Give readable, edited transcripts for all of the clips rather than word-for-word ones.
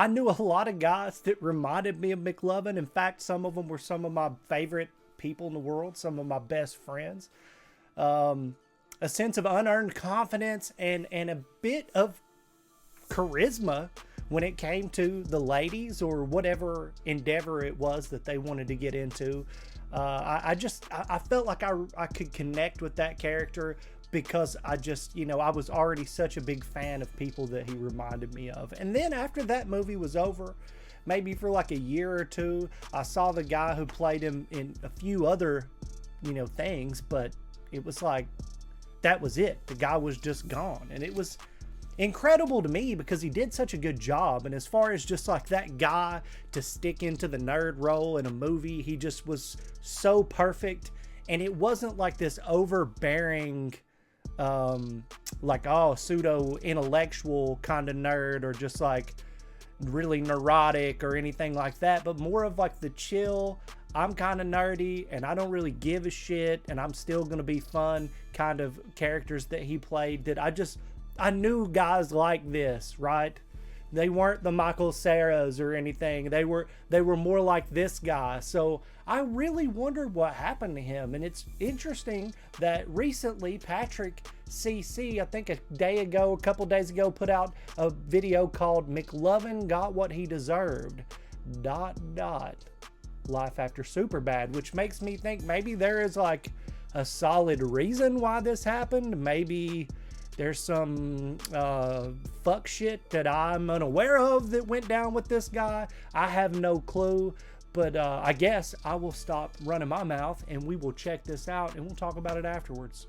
knew a lot of guys that reminded me of McLovin. In fact, some of them were some of my favorite people in the world, some of my best friends. A sense of unearned confidence and a bit of charisma when it came to the ladies or whatever endeavor it was that they wanted to get into. I felt like I could connect with that character because I was already such a big fan of people that he reminded me of. And then after that movie was over, maybe for like a year or two, I saw the guy who played him in a few other, things, but it was like, that was it. The guy was just gone. And it was incredible to me because he did such a good job. And as far as just like that guy to stick into the nerd role in a movie, he just was so perfect. And it wasn't like this overbearing, pseudo intellectual kind of nerd or just like really neurotic or anything like that, but more of like the chill, I'm kind of nerdy and I don't really give a shit and I'm still going to be fun kind of characters that he played that I knew guys like this, right? They weren't the Michael Ceras or anything. They were more like this guy. So I really wondered what happened to him. And it's interesting that recently patrickcc, I think a couple days ago, put out a video called McLovin Got What He Deserved, ... Life After Superbad, which makes me think maybe there is like a solid reason why this happened. Maybe there's some fuck shit that I'm unaware of that went down with this guy. I have no clue, but I guess I will stop running my mouth and we will check this out and we'll talk about it afterwards.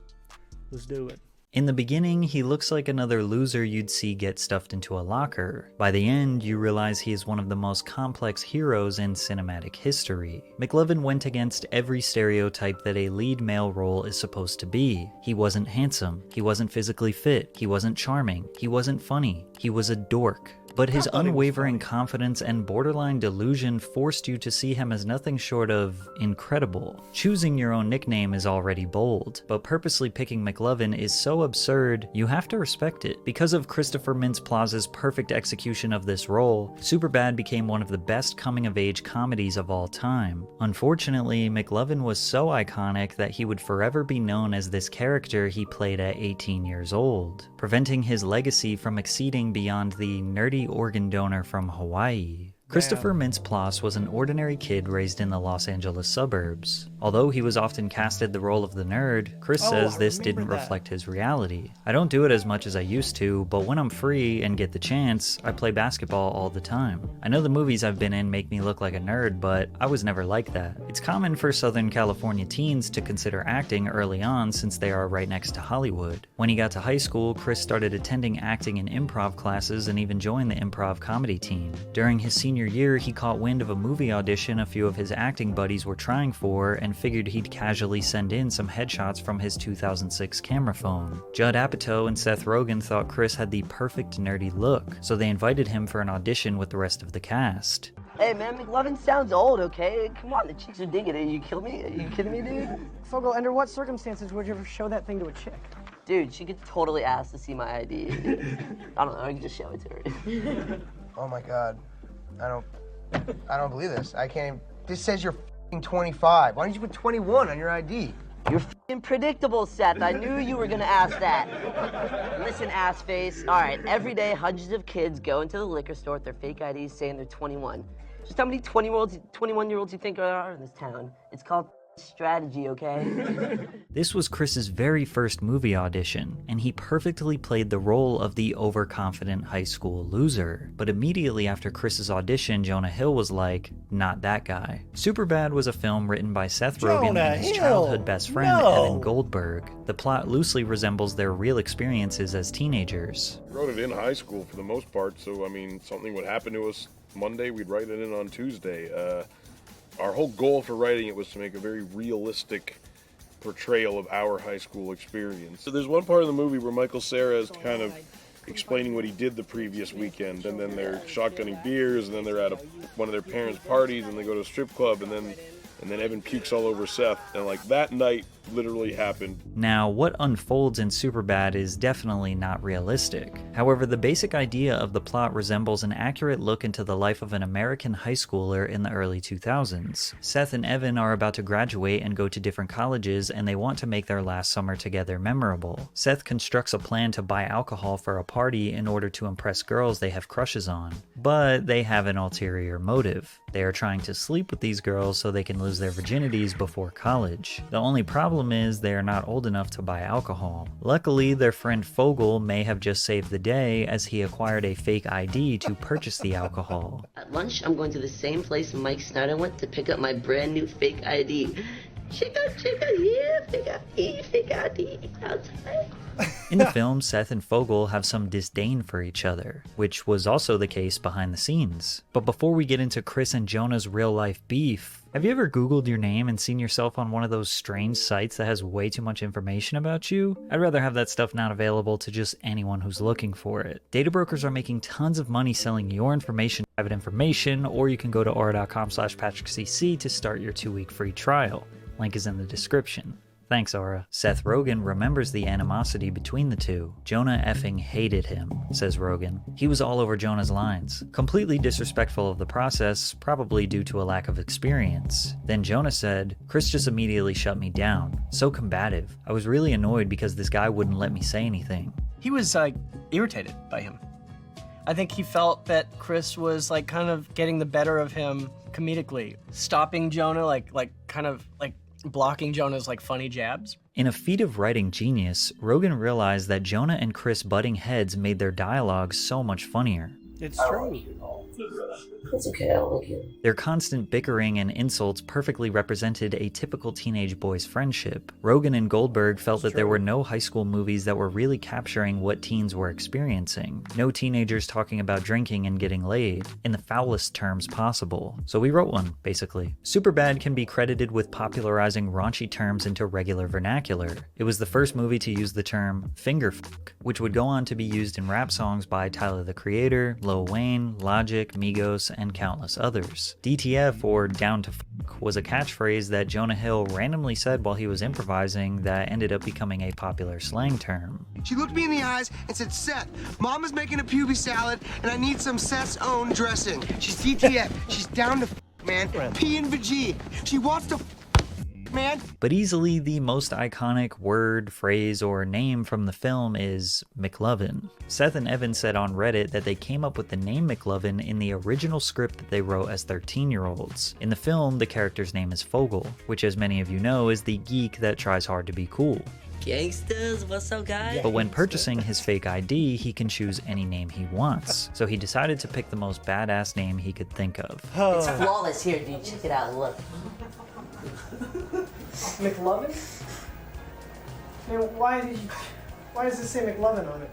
Let's do it. In the beginning, he looks like another loser you'd see get stuffed into a locker. By the end, you realize he is one of the most complex heroes in cinematic history. McLovin went against every stereotype that a lead male role is supposed to be. He wasn't handsome, he wasn't physically fit, he wasn't charming, he wasn't funny, he was a dork. But his unwavering confidence and borderline delusion forced you to see him as nothing short of incredible. Choosing your own nickname is already bold, but purposely picking McLovin is so absurd, you have to respect it. Because of Christopher Mintz-Plasse's perfect execution of this role, Superbad became one of the best coming-of-age comedies of all time. Unfortunately, McLovin was so iconic that he would forever be known as this character he played at 18 years old, preventing his legacy from exceeding beyond the nerdy organ donor from Hawaii. Christopher Mintz-Plasse was an ordinary kid raised in the Los Angeles suburbs. Although he was often casted the role of the nerd, Chris says this didn't reflect his reality. I don't do it as much as I used to, but when I'm free and get the chance, I play basketball all the time. I know the movies I've been in make me look like a nerd, but I was never like that. It's common for Southern California teens to consider acting early on since they are right next to Hollywood. When he got to high school, Chris started attending acting and improv classes and even joined the improv comedy team. During his senior year, he caught wind of a movie audition a few of his acting buddies were trying for and figured he'd casually send in some headshots from his 2006 camera phone. Judd Apatow and Seth Rogen thought Chris had the perfect nerdy look, so they invited him for an audition with the rest of the cast. Hey man, McLovin sounds old, okay? Come on, the chicks are digging it. You kill me? Are you kidding me, dude? Fogel, under what circumstances would you ever show that thing to a chick? Dude, she could totally ask to see my ID. I don't know, I can just show it to her. Oh my god. I don't believe this. I can't even... This says you're f***ing 25. Why don't you put 21 on your ID? You're f***ing predictable, Seth. I knew you were gonna ask that. Listen, ass face. All right, every day hundreds of kids go into the liquor store with their fake IDs saying they're 21. Just how many 21-year-olds you think there are in this town? It's called strategy, okay? This was Chris's very first movie audition, and he perfectly played the role of the overconfident high school loser. But immediately after Chris's audition, Jonah Hill was like, not that guy. Superbad was a film written by Seth Rogen and his childhood best friend, Evan Goldberg. The plot loosely resembles their real experiences as teenagers. We wrote it in high school for the most part, so I mean, something would happen to us Monday, we'd write it in on Tuesday. Our whole goal for writing it was to make a very realistic portrayal of our high school experience. So there's one part of the movie where Michael Cera is kind of explaining what he did the previous weekend, and then they're shotgunning beers, and then they're at one of their parents' parties, and they go to a strip club, and then and then Evan pukes all over Seth, and like that night literally happened. Now, what unfolds in Superbad is definitely not realistic. However, the basic idea of the plot resembles an accurate look into the life of an American high schooler in the early 2000s. Seth and Evan are about to graduate and go to different colleges, and they want to make their last summer together memorable. Seth constructs a plan to buy alcohol for a party in order to impress girls they have crushes on. But they have an ulterior motive. They are trying to sleep with these girls so they can lose their virginities before college. The only problem is they are not old enough to buy alcohol. Luckily, their friend Fogel may have just saved the day as he acquired a fake ID to purchase the alcohol. At lunch, I'm going to the same place Mike Snyder went to pick up my brand new fake ID. Chica, yeah, fake ID, outside. In the film, Seth and Fogel have some disdain for each other, which was also the case behind the scenes. But before we get into Chris and Jonah's real-life beef, have you ever Googled your name and seen yourself on one of those strange sites that has way too much information about you? I'd rather have that stuff not available to just anyone who's looking for it. Data brokers are making tons of money selling your information, private information, or you can go to aura.com/patrickcc to start your 2-week free trial. Link is in the description. Thanks, Aura. Seth Rogen remembers the animosity between the two. Jonah effing hated him, says Rogen. He was all over Jonah's lines, completely disrespectful of the process, probably due to a lack of experience. Then Jonah said, Chris just immediately shut me down. So combative. I was really annoyed because this guy wouldn't let me say anything. He was, irritated by him. I think he felt that Chris was, kind of getting the better of him comedically. Stopping Jonah, kind of blocking Jonah's, funny jabs. In a feat of writing genius, Rogen realized that Jonah and Chris butting heads made their dialogue so much funnier. It's true. It's okay, I don't like you. Their constant bickering and insults perfectly represented a typical teenage boy's friendship. Rogen and Goldberg felt that there were no high school movies that were really capturing what teens were experiencing. No teenagers talking about drinking and getting laid, in the foulest terms possible. So we wrote one, basically. Superbad can be credited with popularizing raunchy terms into regular vernacular. It was the first movie to use the term finger fuck, which would go on to be used in rap songs by Tyler the Creator, Lil Wayne, Logic, Migos, and countless others. DTF, or down to fuck, was a catchphrase that Jonah Hill randomly said while he was improvising that ended up becoming a popular slang term. She looked me in the eyes and said, Seth, Mom is making a puby salad and I need some Seth's own dressing. She's DTF. She's down to man. P and Vg. She wants to man. But easily the most iconic word, phrase, or name from the film is McLovin. Seth and Evan said on Reddit that they came up with the name McLovin in the original script that they wrote as 13-year-olds. In the film, the character's name is Fogel, which, as many of you know, is the geek that tries hard to be cool. Gangsters, what's up, guys? But when purchasing his fake ID, he can choose any name he wants. So he decided to pick the most badass name he could think of. It's flawless here, dude. Check it out. Look. McLovin? Man, why does it say McLovin on it?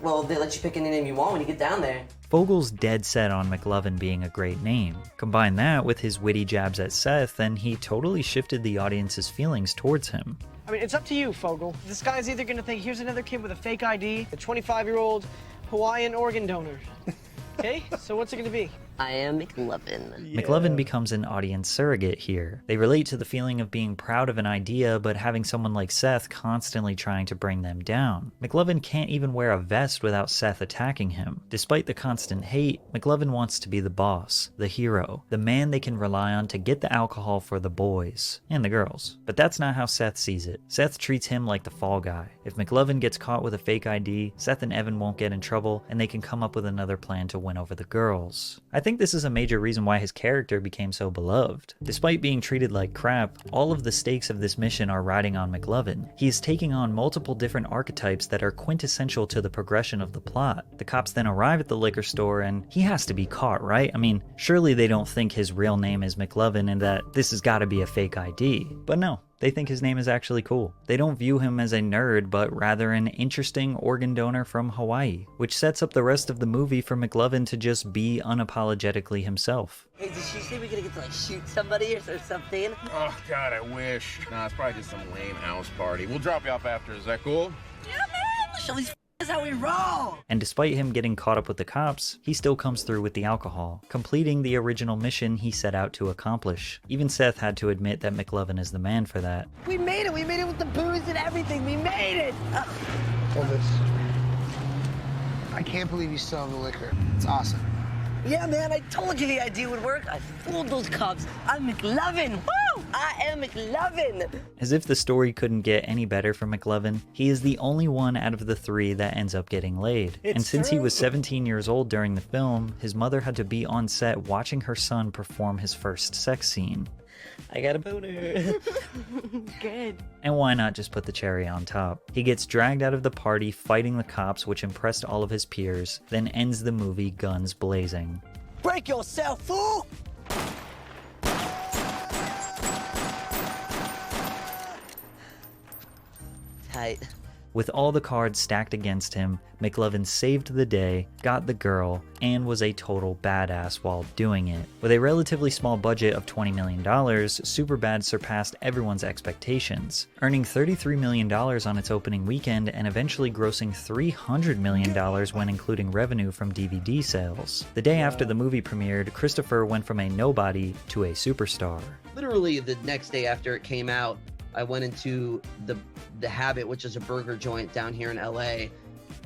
Well, they let you pick any name you want when you get down there. Fogel's dead set on McLovin being a great name. Combine that with his witty jabs at Seth, and he totally shifted the audience's feelings towards him. I mean, it's up to you, Fogel. This guy's either gonna think, here's another kid with a fake ID, a 25-year-old Hawaiian organ donor. Okay, so what's it gonna be? I am McLovin. Yeah. McLovin becomes an audience surrogate here. They relate to the feeling of being proud of an idea, but having someone like Seth constantly trying to bring them down. McLovin can't even wear a vest without Seth attacking him. Despite the constant hate, McLovin wants to be the boss, the hero, the man they can rely on to get the alcohol for the boys and the girls. But that's not how Seth sees it. Seth treats him like the fall guy. If McLovin gets caught with a fake ID, Seth and Evan won't get in trouble, and they can come up with another plan to win over the girls. I think this is a major reason why his character became so beloved. Despite being treated like crap, all of the stakes of this mission are riding on McLovin. He is taking on multiple different archetypes that are quintessential to the progression of the plot. The cops then arrive at the liquor store and he has to be caught, right? I mean, surely they don't think his real name is McLovin and that this has got to be a fake ID. But no. They think his name is actually cool. They don't view him as a nerd, but rather an interesting organ donor from Hawaii, which sets up the rest of the movie for McLovin to just be unapologetically himself. Hey, did she say we're gonna get to shoot somebody or something? Oh, God, I wish. Nah, it's probably just some lame house party. We'll drop you off after. Is that cool? Yeah, man. Show these That's how we roll! And despite him getting caught up with the cops, he still comes through with the alcohol, completing the original mission he set out to accomplish. Even Seth had to admit that McLovin is the man for that. We made it with the booze and everything, we made it! Elvis, I can't believe you still have the liquor. It's awesome. Yeah, man, I told you the idea would work. I fooled those cops. I'm McLovin. Woo! I am McLovin. As if the story couldn't get any better for McLovin, he is the only one out of the three that ends up getting laid. And since he was 17 years old during the film, his mother had to be on set watching her son perform his first sex scene. I got a boner. Good. And why not just put the cherry on top? He gets dragged out of the party fighting the cops, which impressed all of his peers, then ends the movie guns blazing. Break yourself, fool! Tight. With all the cards stacked against him, McLovin saved the day, got the girl, and was a total badass while doing it. With a relatively small budget of $20 million, Superbad surpassed everyone's expectations, earning $33 million on its opening weekend and eventually grossing $300 million when including revenue from DVD sales. The day after the movie premiered, Christopher went from a nobody to a superstar. Literally the next day after it came out, I went into the Habit, which is a burger joint down here in LA,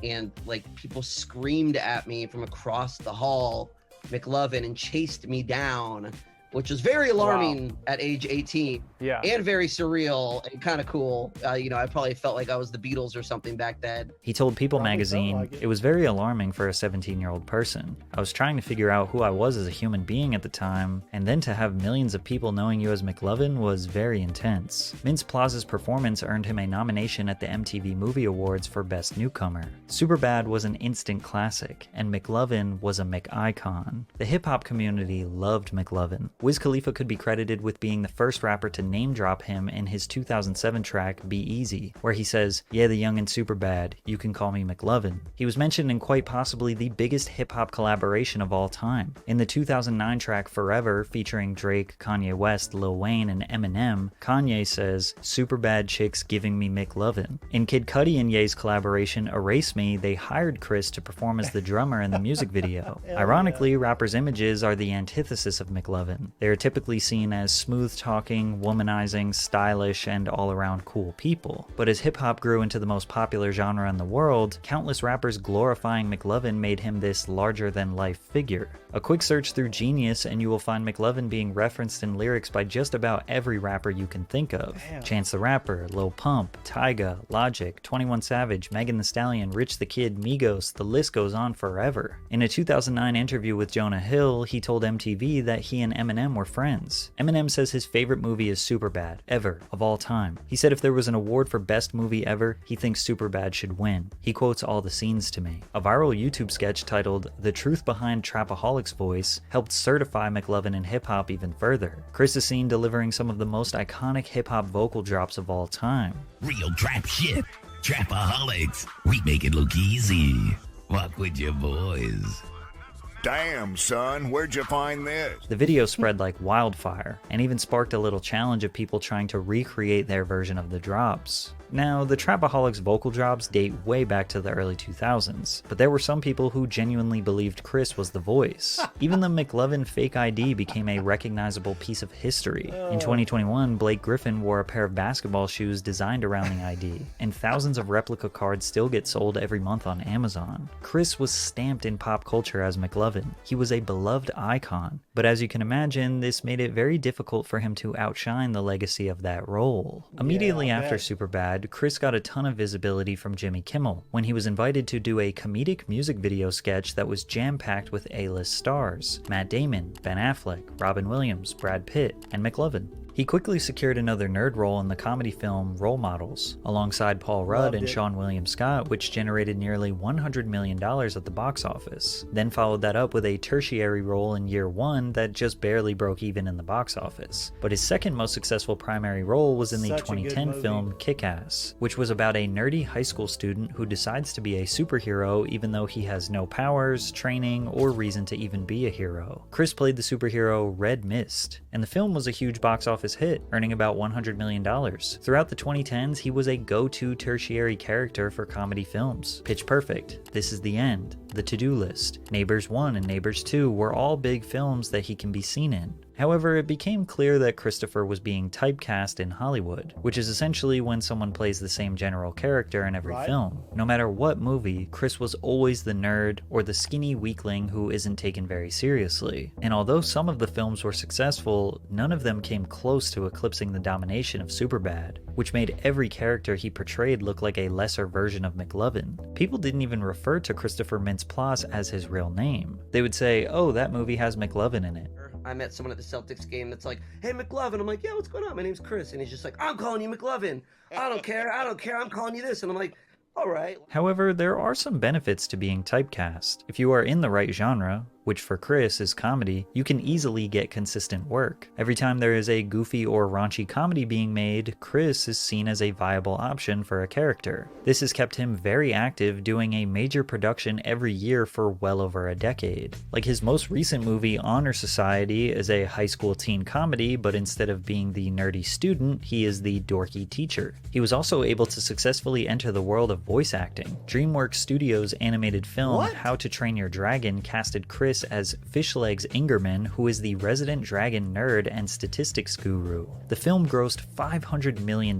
and like people screamed at me from across the hall, McLovin, and chased me down, which was very alarming at age 18. Yeah. And very surreal and kind of cool. You know, I probably felt like I was the Beatles or something back then. He told People Probably magazine, felt like it. "It was very alarming for a 17-year-old person. I was trying to figure out who I was as a human being at the time, and then to have millions of people knowing you as McLovin was very intense." Mintz-Plasse's performance earned him a nomination at the MTV Movie Awards for Best Newcomer. Superbad was an instant classic, and McLovin was a McIcon. The hip-hop community loved McLovin. Wiz Khalifa could be credited with being the first rapper to name drop him in his 2007 track Be Easy, where he says, "Yeah, the young and Superbad, you can call me McLovin." He was mentioned in quite possibly the biggest hip-hop collaboration of all time. In the 2009 track Forever, featuring Drake, Kanye West, Lil Wayne, and Eminem, Kanye says, "Superbad chicks giving me McLovin." In Kid Cudi and Ye's collaboration Erase Me, they hired Chris to perform as the drummer in the music video. Ironically, rappers' images are the antithesis of McLovin. They are typically seen as smooth-talking, womanizing, stylish, and all-around cool people. But as hip-hop grew into the most popular genre in the world, countless rappers glorifying McLovin made him this larger-than-life figure. A quick search through Genius and you will find McLovin being referenced in lyrics by just about every rapper you can think of. Chance the Rapper, Lil Pump, Tyga, Logic, 21 Savage, Megan Thee Stallion, Rich the Kid, Migos, the list goes on forever. In a 2009 interview with Jonah Hill, he told MTV that he and Eminem were friends. Eminem says his favorite movie is Superbad, ever, of all time. He said if there was an award for best movie ever, he thinks Superbad should win. He quotes all the scenes to me. A viral YouTube sketch titled "The Truth Behind Trapaholic's Voice" helped certify McLovin in hip-hop even further. Chris is seen delivering some of the most iconic hip-hop vocal drops of all time. Real trap shit. Trapaholics. We make it look easy. Walk with your boys. Damn, son, where'd you find this? The video spread like wildfire, and even sparked a little challenge of people trying to recreate their version of the drops. Now, the Trapaholics vocal drops date way back to the early 2000s, but there were some people who genuinely believed Chris was the voice. Even the McLovin fake ID became a recognizable piece of history. In 2021, Blake Griffin wore a pair of basketball shoes designed around the ID, and thousands of replica cards still get sold every month on Amazon. Chris was stamped in pop culture as McLovin. He was a beloved icon, but as you can imagine, this made it very difficult for him to outshine the legacy of that role. Immediately after Superbad, Chris got a ton of visibility from Jimmy Kimmel when he was invited to do a comedic music video sketch that was jam-packed with A-list stars: Matt Damon, Ben Affleck, Robin Williams, Brad Pitt, and McLovin. He quickly secured another nerd role in the comedy film Role Models, alongside Paul Rudd and Seann William Scott, which generated nearly $100 million at the box office. Then followed that up with a tertiary role in Year One that just barely broke even in the box office. But his second most successful primary role was in the 2010 film Kick-Ass, which was about a nerdy high school student who decides to be a superhero even though he has no powers, training, or reason to even be a hero. Chris played the superhero Red Mist, and the film was a huge box office office hit, earning about $100 million. Throughout the 2010s, he was a go-to tertiary character for comedy films. Pitch Perfect, This Is the End, The To-Do List, Neighbors 1 and Neighbors 2 were all big films that he can be seen in. However, it became clear that Christopher was being typecast in Hollywood, which is essentially when someone plays the same general character in every film. No matter what movie, Chris was always the nerd or the skinny weakling who isn't taken very seriously. And although some of the films were successful, none of them came close to eclipsing the domination of Superbad, which made every character he portrayed look like a lesser version of McLovin. People didn't even refer to Christopher Mintz-Plasse as his real name. They would say, oh, that movie has McLovin in it. I met someone at the Celtics game that's like, hey, McLovin. I'm like, yeah, what's going on? My name's Chris. And he's just like, I'm calling you McLovin. I don't care. I'm calling you this. And I'm like, all right. However, there are some benefits to being typecast. If you are in the right genre, which for Chris is comedy, you can easily get consistent work. Every time there is a goofy or raunchy comedy being made, Chris is seen as a viable option for a character. This has kept him very active, doing a major production every year for well over a decade. Like his most recent movie, Honor Society, is a high school teen comedy, but instead of being the nerdy student, he is the dorky teacher. He was also able to successfully enter the world of voice acting. DreamWorks Studios' animated film, How to Train Your Dragon, casted Chris as Fishlegs Ingerman, who is the resident dragon nerd and statistics guru. The film grossed $500 million,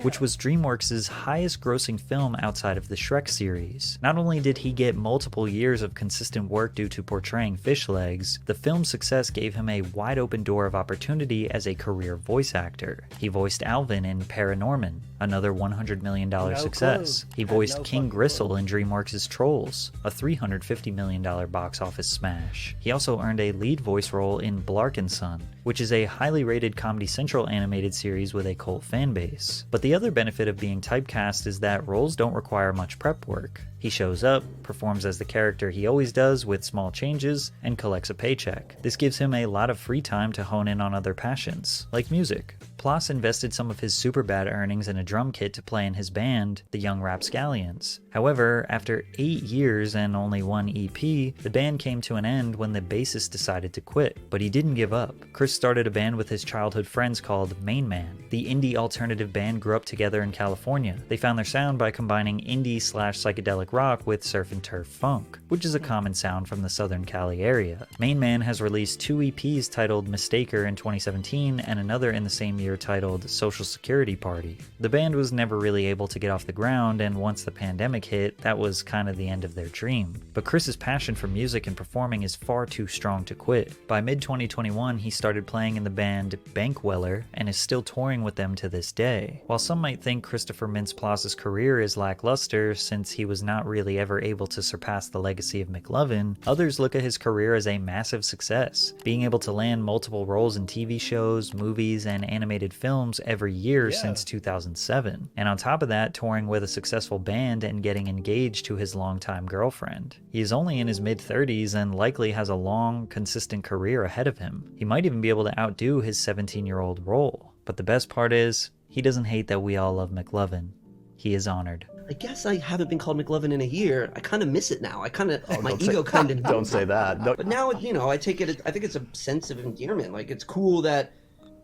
which was DreamWorks' highest grossing film outside of the Shrek series. Not only did he get multiple years of consistent work due to portraying Fishlegs, the film's success gave him a wide open door of opportunity as a career voice actor. He voiced Alvin in Paranorman, another $100 million success. He voiced King Gristle in DreamWorks' Trolls, a $350 million box office smash. He also earned a lead voice role in Blarkinson, which is a highly rated Comedy Central animated series with a cult fan base. But the other benefit of being typecast is that roles don't require much prep work. He shows up, performs as the character he always does with small changes, and collects a paycheck. This gives him a lot of free time to hone in on other passions, like music. Plasse invested some of his Superbad earnings in a drum kit to play in his band, the Young Rapscallions. However, after 8 years and only one EP, the band came to an end when the bassist decided to quit, but he didn't give up. Chris started a band with his childhood friends called Main Man. The indie alternative band grew up together in California. They found their sound by combining indie/psychedelic rock with surf and turf funk, which is a common sound from the Southern Cali area. Main Man has released 2 EPs titled Mistaker in 2017 and another in the same year titled Social Security Party. The band was never really able to get off the ground, and once the pandemic hit, that was kind of the end of their dream. But Chris's passion for music and performing is far too strong to quit. By mid-2021, he started playing in the band Bankweller and is still touring with them to this day. While some might think Christopher Mintz-Plasse's career is lackluster since he was not really ever able to surpass the legacy of McLovin, others look at his career as a massive success, being able to land multiple roles in TV shows, movies, and animated films every year since 2007. And on top of that, touring with a successful band and getting engaged to his longtime girlfriend. He is only in his mid-30s and likely has a long, consistent career ahead of him. He might even be able to outdo his 17-year-old role. But the best part is, he doesn't hate that we all love McLovin. He is honored. I guess I haven't been called McLovin in a year. I kind of miss it now. My ego kind of... Don't say that. But now, I take it, I think it's a sense of endearment. Like, it's cool that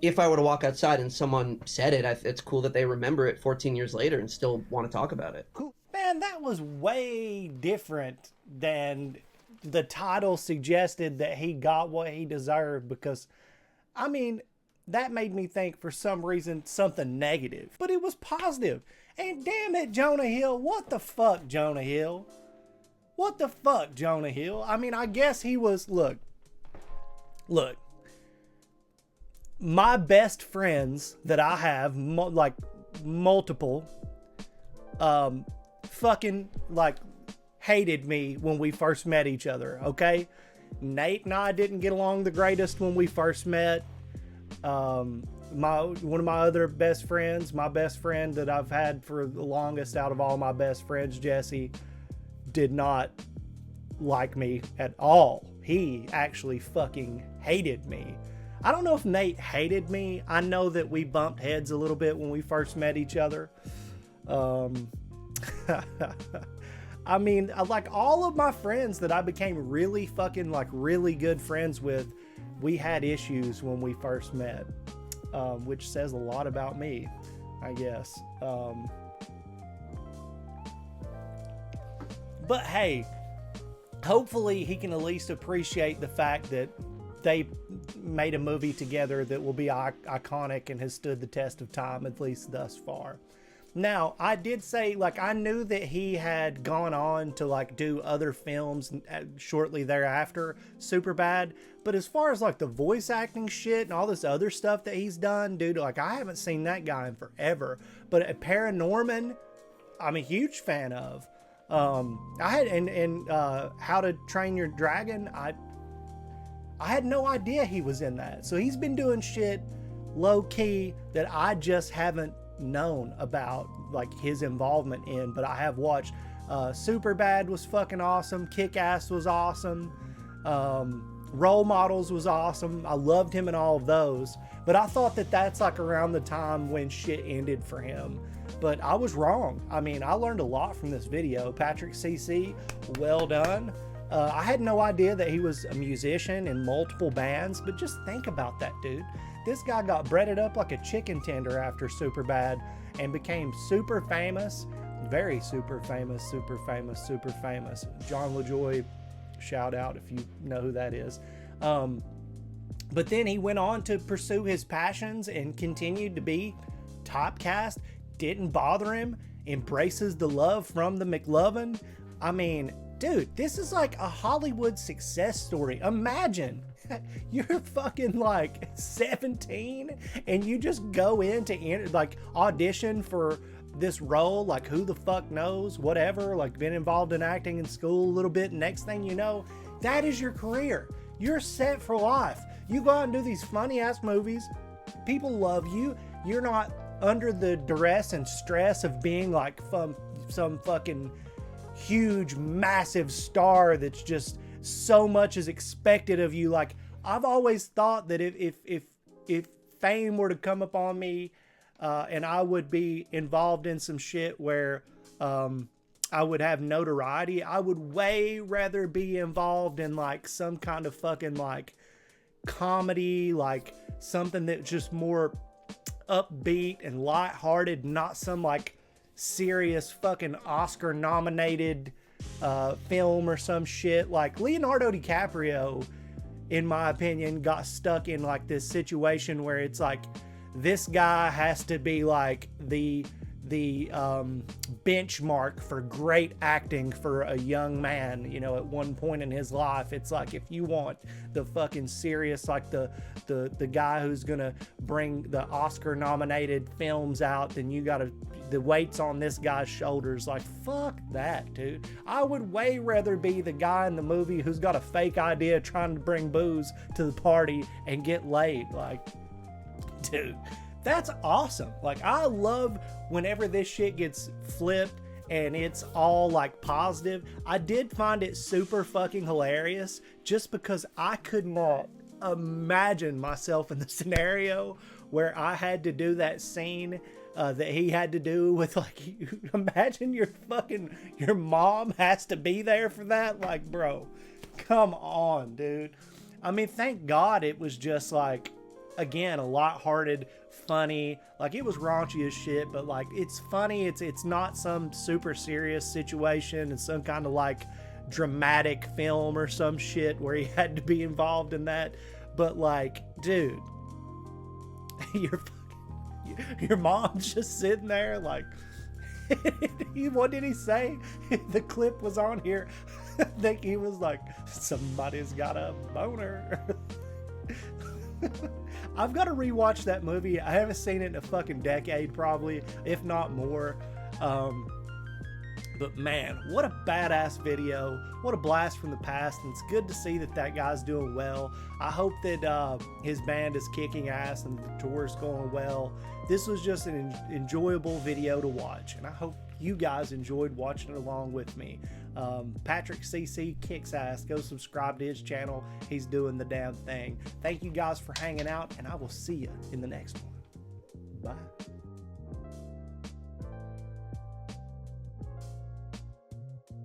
if I were to walk outside and someone said it, it's cool that they remember it 14 years later and still want to talk about it. Man, that was way different than the title suggested that he got what he deserved, because, I mean, that made me think for some reason something negative. But it was positive. And damn it, Jonah Hill. What the fuck, Jonah Hill? What the fuck, Jonah Hill? I mean, I guess he was... Look. My best friends that I have, multiple, fucking, hated me when we first met each other, okay? Nate and I didn't get along the greatest when we first met. One of my other best friends, my best friend that I've had for the longest out of all my best friends, Jesse, did not like me at all. He actually fucking hated me. I don't know if Nate hated me. I know that we bumped heads a little bit when we first met each other. I mean, all of my friends that I became really fucking really good friends with, we had issues when we first met. which says a lot about me, I guess. But hey, hopefully he can at least appreciate the fact that they made a movie together that will be iconic and has stood the test of time, at least thus far. Now, I did say, like, I knew that he had gone on to, like, do other films shortly thereafter, Superbad, but as far as, like, the voice acting shit and all this other stuff that he's done, dude, like, I haven't seen that guy in forever. But Paranorman, I'm a huge fan of. I had, and How to Train Your Dragon, I had no idea he was in that. So he's been doing shit low-key that I just haven't known about, like, his involvement in. But I have watched Superbad was fucking awesome. Kick-Ass was awesome. Role Models was awesome. I loved him in all of those. But I thought that that's like around the time when shit ended for him. But I was wrong. I mean, I learned a lot from this video. patrickcc, well done. I had no idea that he was a musician in multiple bands, but just think about that, dude. This guy got breaded up like a chicken tender after Superbad and became super famous. Very super famous, super famous, super famous. John LaJoy, shout out if you know who that is. But then he went on to pursue his passions and continued to be typecast. Didn't bother him. Embraces the love from the McLovin. I mean, dude, this is like a Hollywood success story. Imagine you're fucking like 17 and you just go in to like audition for this role, like who the fuck knows, whatever, like been involved in acting in school a little bit. Next thing you know, that is your career. You're set for life. You go out and do these funny ass movies. People love you. You're not under the duress and stress of being like some fucking huge, massive star that's just so much is expected of you. Like, I've always thought that if fame were to come upon me, and I would be involved in some shit where I would have notoriety, I would way rather be involved in like some kind of fucking like comedy, like something that's just more upbeat and lighthearted, not some like serious fucking Oscar nominated film or some shit. Like Leonardo DiCaprio, in my opinion, got stuck in like this situation where it's like this guy has to be like the benchmark for great acting for a young man, you know, at one point in his life. It's like, if you want the fucking serious, like the guy who's gonna bring the Oscar nominated films out, then you gotta, the weight's on this guy's shoulders. Like, fuck that, dude. I would way rather be the guy in the movie who's got a fake idea trying to bring booze to the party and get laid. Like, dude, that's awesome. Like, I love whenever this shit gets flipped and it's all like positive. I did find it super fucking hilarious just because I could not imagine myself in the scenario where I had to do that scene that he had to do with, like, imagine your mom has to be there for that. Like, bro, come on, dude. I mean, thank God it was just like, again, a lighthearted, funny, like, it was raunchy as shit, but like, it's funny. It's not some super serious situation. It's some kind of like dramatic film or some shit where he had to be involved in that. But like, dude, your mom's just sitting there like, what did he say? The clip was on here. I think he was like, somebody's got a boner. I've got to rewatch that movie. I haven't seen it in a fucking decade, probably, if not more. But man, what a badass video. What a blast from the past. And it's good to see that that guy's doing well. I hope that his band is kicking ass and the tour's going well. This was just an enjoyable video to watch, and I hope you guys enjoyed watching it along with me. patrickcc kicks ass. Go subscribe to his channel. He's doing the damn thing. Thank you guys for hanging out, and I will see you in the next one. Bye.